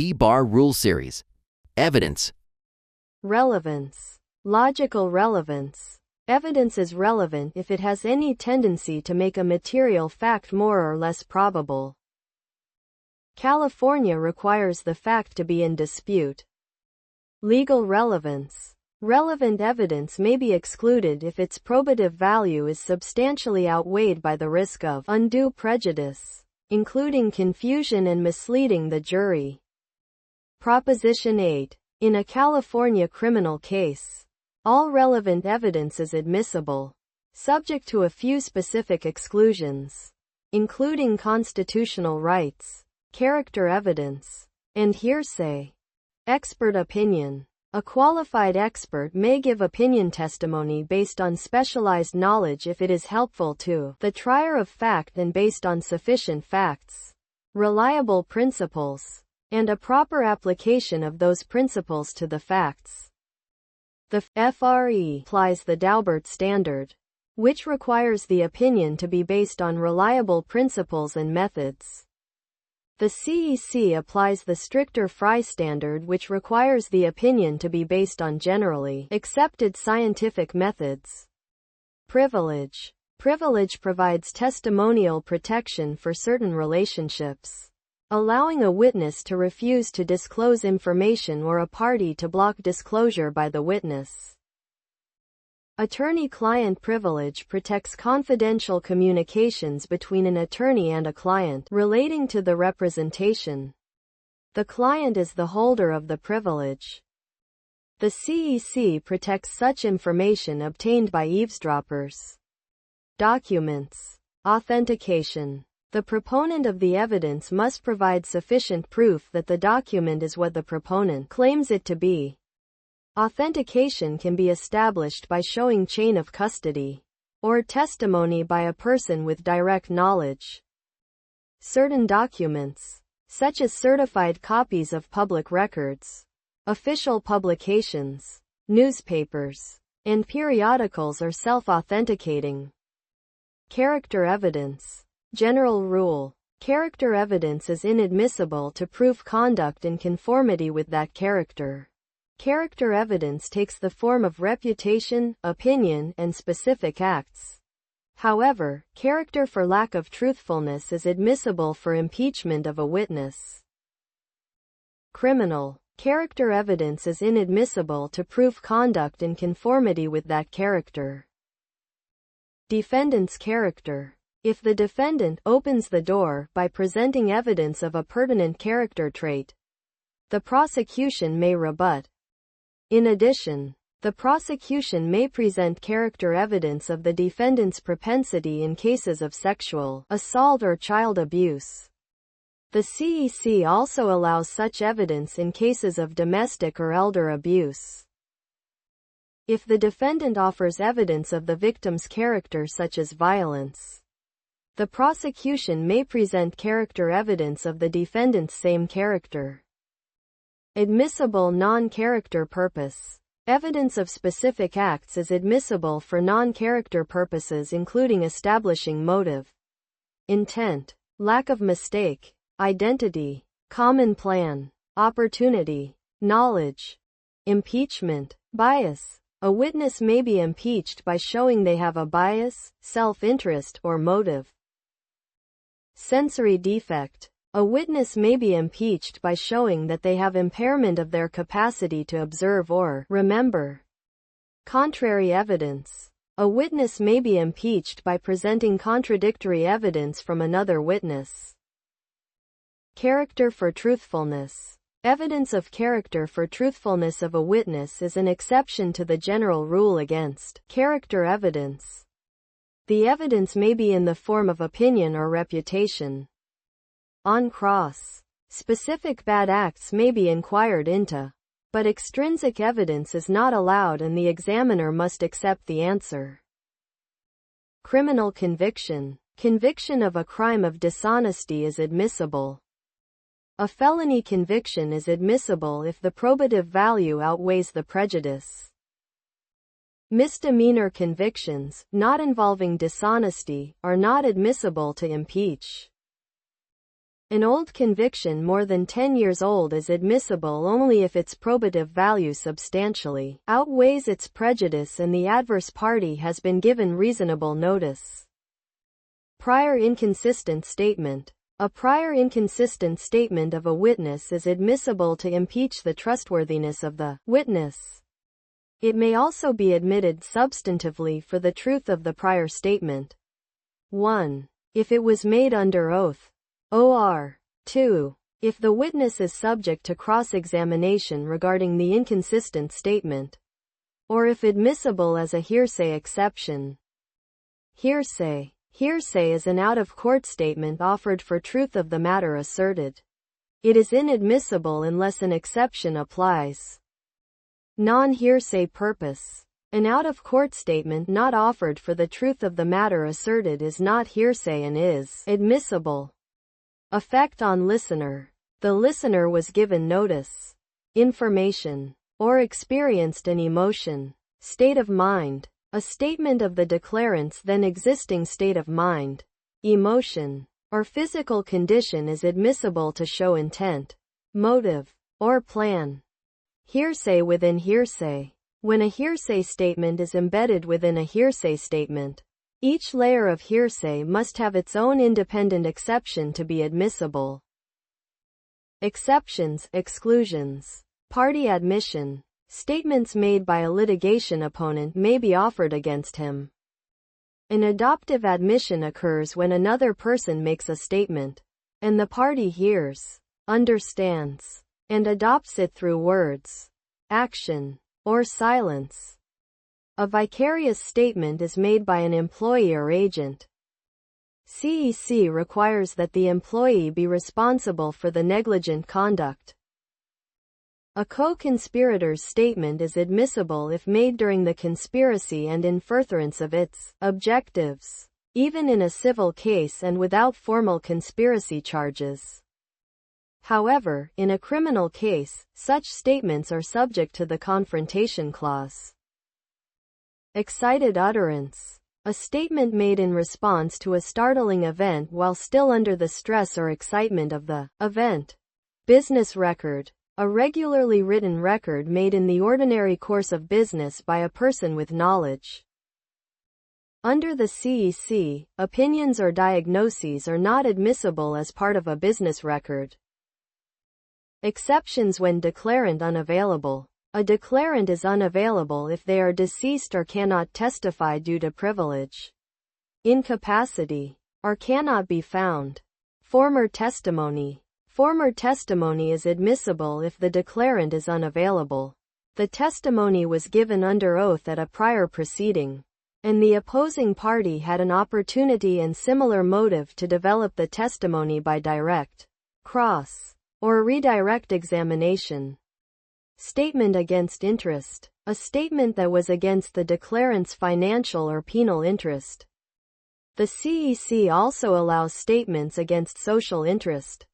Key Bar Rule Series. Evidence. Relevance. Logical relevance. Evidence is relevant if it has any tendency to make a material fact more or less probable. California requires the fact to be in dispute. Legal relevance. Relevant evidence may be excluded if its probative value is substantially outweighed by the risk of undue prejudice, including confusion and misleading the jury. Proposition 8. In a California criminal case, all relevant evidence is admissible, subject to a few specific exclusions, including constitutional rights, character evidence, and hearsay. Expert opinion. A qualified expert may give opinion testimony based on specialized knowledge if it is helpful to the trier of fact and based on sufficient facts, reliable principles, and a proper application of those principles to the facts. The FRE applies the Daubert standard, which requires the opinion to be based on reliable principles and methods. The CEC applies the stricter Frye standard, which requires the opinion to be based on generally accepted scientific methods. Privilege. Privilege provides testimonial protection for certain relationships, allowing a witness to refuse to disclose information or a party to block disclosure by the witness. Attorney-client privilege protects confidential communications between an attorney and a client relating to the representation. The client is the holder of the privilege. The CEC protects such information obtained by eavesdroppers. Documents. Authentication. The proponent of the evidence must provide sufficient proof that the document is what the proponent claims it to be. Authentication can be established by showing chain of custody, or testimony by a person with direct knowledge. Certain documents, such as certified copies of public records, official publications, newspapers, and periodicals, are self-authenticating. Character evidence. General rule. Character evidence is inadmissible to prove conduct in conformity with that character. Character evidence takes the form of reputation, opinion, and specific acts. However, character for lack of truthfulness is admissible for impeachment of a witness. Criminal. Character evidence is inadmissible to prove conduct in conformity with that character. Defendant's character. If the defendant opens the door by presenting evidence of a pertinent character trait, the prosecution may rebut. In addition, the prosecution may present character evidence of the defendant's propensity in cases of sexual assault or child abuse. The CEC also allows such evidence in cases of domestic or elder abuse. If the defendant offers evidence of the victim's character, such as violence, the prosecution may present character evidence of the defendant's same character. Admissible non-character purpose. Evidence of specific acts is admissible for non-character purposes, including establishing motive, intent, lack of mistake, identity, common plan, opportunity, knowledge. Impeachment. Bias. A witness may be impeached by showing they have a bias, self-interest, or motive. Sensory defect. A witness may be impeached by showing that they have impairment of their capacity to observe or remember. Contrary evidence. A witness may be impeached by presenting contradictory evidence from another witness. Character for truthfulness. Evidence of character for truthfulness of a witness is an exception to the general rule against character evidence. The evidence may be in the form of opinion or reputation. On cross. Specific bad acts may be inquired into, but extrinsic evidence is not allowed and the examiner must accept the answer. Criminal conviction. Conviction of a crime of dishonesty is admissible. A felony conviction is admissible if the probative value outweighs the prejudice. Misdemeanor convictions, not involving dishonesty, are not admissible to impeach. An old conviction more than 10 years old is admissible only if its probative value substantially outweighs its prejudice and the adverse party has been given reasonable notice. Prior inconsistent statement. A prior inconsistent statement of a witness is admissible to impeach the trustworthiness of the witness. It may also be admitted substantively for the truth of the prior statement. 1. If it was made under oath. Or 2. If the witness is subject to cross-examination regarding the inconsistent statement, or if admissible as a hearsay exception. Hearsay. Hearsay is an out-of-court statement offered for truth of the matter asserted. It is inadmissible unless an exception applies. Non-hearsay purpose. An out-of-court statement not offered for the truth of the matter asserted is not hearsay and is admissible. Effect on listener. The listener was given notice, information, or experienced an emotion, state of mind. A statement of the declarant's then existing state of mind, emotion, or physical condition is admissible to show intent, motive, or plan. Hearsay within hearsay. When a hearsay statement is embedded within a hearsay statement, each layer of hearsay must have its own independent exception to be admissible. Exceptions, exclusions. Party admission. Statements made by a litigation opponent may be offered against him. An adoptive admission occurs when another person makes a statement, and the party hears, understands, and adopts it through words, action, or silence. A vicarious statement is made by an employee or agent. CEC requires that the employee be responsible for the negligent conduct. A co-conspirator's statement is admissible if made during the conspiracy and in furtherance of its objectives, even in a civil case and without formal conspiracy charges. However, in a criminal case, such statements are subject to the confrontation clause. Excited utterance. A statement made in response to a startling event while still under the stress or excitement of the event. Business record. A regularly written record made in the ordinary course of business by a person with knowledge. Under the CEC, opinions or diagnoses are not admissible as part of a business record. Exceptions when declarant unavailable. A declarant is unavailable if they are deceased or cannot testify due to privilege, incapacity, or cannot be found. Former testimony. Former testimony is admissible if the declarant is unavailable. The testimony was given under oath at a prior proceeding, and the opposing party had an opportunity and similar motive to develop the testimony by direct, cross, or redirect examination. Statement against interest. A statement that was against the declarant's financial or penal interest. The CEC also allows statements against social interest.